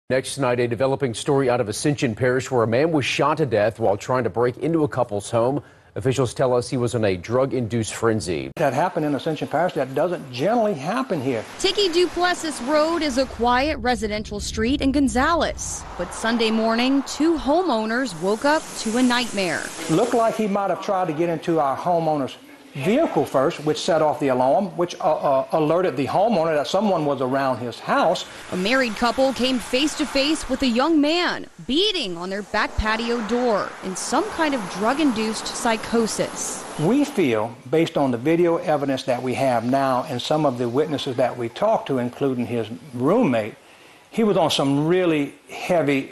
Next tonight, a developing story out of Ascension Parish where a man was shot to death while trying to break into a couple's home. Officials tell us he was in a drug-induced frenzy. That happened in Ascension Parish. That doesn't generally happen here. Tiki Duplessis Road is a quiet residential street in Gonzales. But Sunday morning, two homeowners woke up to a nightmare. Looked like he might have tried to get into our homeowner's vehicle first, which set off the alarm, which alerted the homeowner that someone was around his house. A married couple came face to face with a young man beating on their back patio door in some kind of drug-induced psychosis. We feel, based on the video evidence that we have now and some of the witnesses that we talked to, including his roommate, he was on some really heavy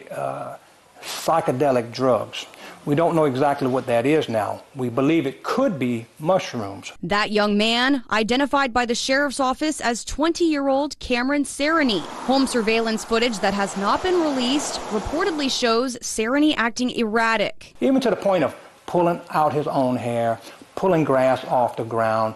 psychedelic drugs. We don't know exactly what that is now. We believe it could be mushrooms. That young man, identified by the sheriff's office as 20-year-old Cameron Sereny. Home surveillance footage that has not been released reportedly shows Sereny acting erratic. Even to the point of pulling out his own hair, pulling grass off the ground,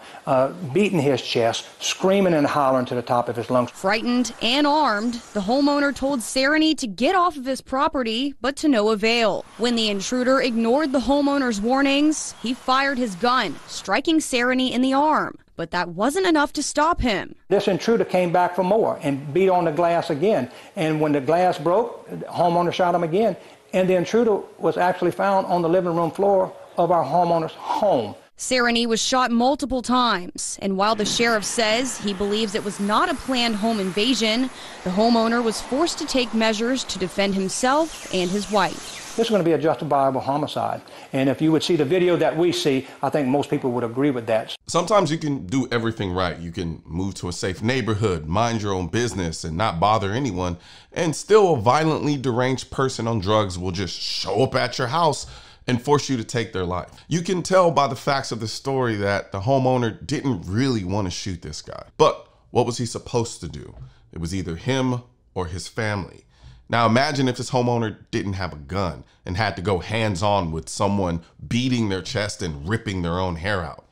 beating his chest, screaming and hollering to the top of his lungs. Frightened and armed, the homeowner told Sereny to get off of his property, but to no avail. When the intruder ignored the homeowner's warnings, he fired his gun, striking Sereny in the arm. But that wasn't enough to stop him. This intruder came back for more and beat on the glass again. And when the glass broke, the homeowner shot him again. And the intruder was actually found on the living room floor of our homeowner's home. Sereny was shot multiple times, and while the sheriff says he believes it was not a planned home invasion, the homeowner was forced to take measures to defend himself and his wife. This is going to be a justifiable homicide. And if you would see the video that we see, I think most people would agree with that. Sometimes you can do everything right. You can move to a safe neighborhood, mind your own business, and not bother anyone. And still a violently deranged person on drugs will just show up at your house and force you to take their life. You can tell by the facts of the story that the homeowner didn't really want to shoot this guy. But what was he supposed to do? It was either him or his family. Now imagine if this homeowner didn't have a gun and had to go hands-on with someone beating their chest and ripping their own hair out.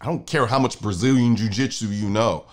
I don't care how much Brazilian jiu-jitsu you know.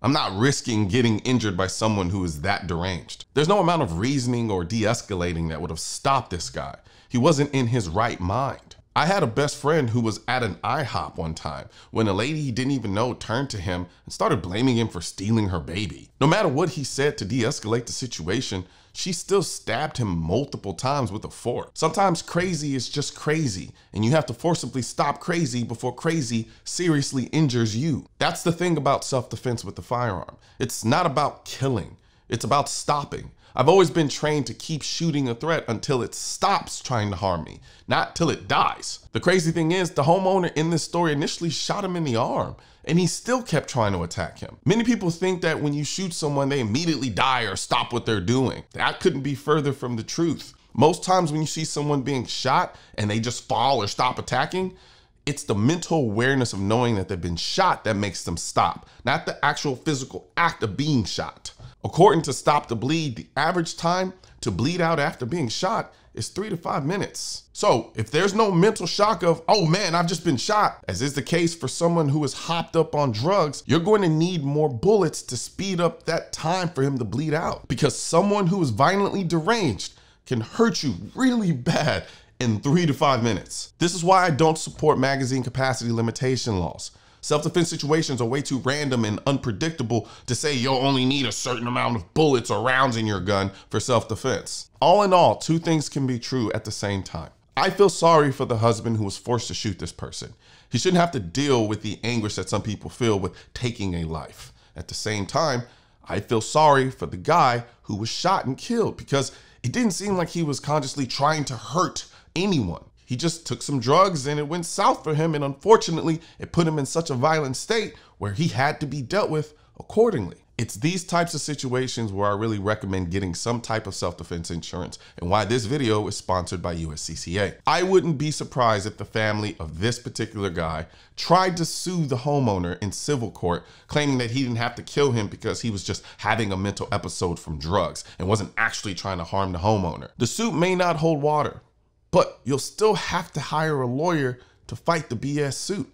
I'm not risking getting injured by someone who is that deranged. There's no amount of reasoning or de-escalating that would have stopped this guy. He wasn't in his right mind. I had a best friend who was at an IHOP one time when a lady he didn't even know turned to him and started blaming him for stealing her baby. No matter what he said to de-escalate the situation, she still stabbed him multiple times with a fork. Sometimes crazy is just crazy, and you have to forcibly stop crazy before crazy seriously injures you. That's the thing about self-defense with the firearm. It's not about killing, it's about stopping. I've always been trained to keep shooting a threat until it stops trying to harm me, not till it dies. The crazy thing is, the homeowner in this story initially shot him in the arm, and he still kept trying to attack him. Many people think that when you shoot someone, they immediately die or stop what they're doing. That couldn't be further from the truth. Most times when you see someone being shot and they just fall or stop attacking, it's the mental awareness of knowing that they've been shot that makes them stop, not the actual physical act of being shot. According to Stop the Bleed, the average time to bleed out after being shot is 3 to 5 minutes. So if there's no mental shock of, oh man, I've just been shot, as is the case for someone who is hopped up on drugs, you're going to need more bullets to speed up that time for him to bleed out. Because someone who is violently deranged can hurt you really bad in 3 to 5 minutes. This is why I don't support magazine capacity limitation laws. Self-defense situations are way too random and unpredictable to say you'll only need a certain amount of bullets or rounds in your gun for self-defense. All in all, two things can be true at the same time. I feel sorry for the husband who was forced to shoot this person. He shouldn't have to deal with the anguish that some people feel with taking a life. At the same time, I feel sorry for the guy who was shot and killed because it didn't seem like he was consciously trying to hurt anyone. He just took some drugs and it went south for him, and unfortunately, it put him in such a violent state where he had to be dealt with accordingly. It's these types of situations where I really recommend getting some type of self-defense insurance, and why this video is sponsored by USCCA. I wouldn't be surprised if the family of this particular guy tried to sue the homeowner in civil court, claiming that he didn't have to kill him because he was just having a mental episode from drugs and wasn't actually trying to harm the homeowner. The suit may not hold water, but you'll still have to hire a lawyer to fight the BS suit.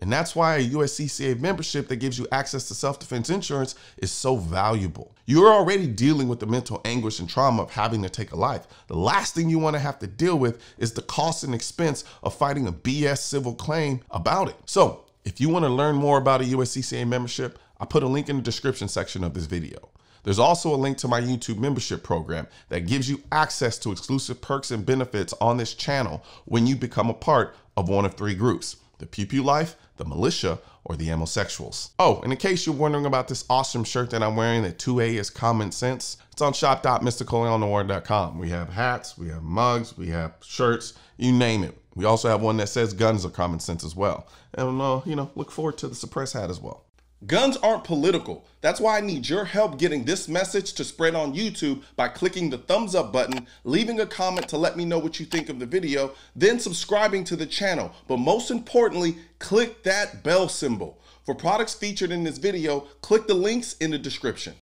And that's why a USCCA membership that gives you access to self-defense insurance is so valuable. You're already dealing with the mental anguish and trauma of having to take a life. The last thing you want to have to deal with is the cost and expense of fighting a BS civil claim about it. So if you want to learn more about a USCCA membership, I put a link in the description section of this video. There's also a link to my YouTube membership program that gives you access to exclusive perks and benefits on this channel when you become a part of one of 3 groups: the Pew Pew Life, the Militia, or the Amosexuals. Oh, and in case you're wondering about this awesome shirt that I'm wearing, that 2A is common sense, it's on shop.mrcolionnoir.com. We have hats, we have mugs, we have shirts, you name it. We also have one that says guns are common sense as well. And look forward to the suppress hat as well. Guns aren't political. That's why I need your help getting this message to spread on YouTube by clicking the thumbs up button, leaving a comment to let me know what you think of the video, then subscribing to the channel. But most importantly, click that bell symbol. For products featured in this video, click the links in the description.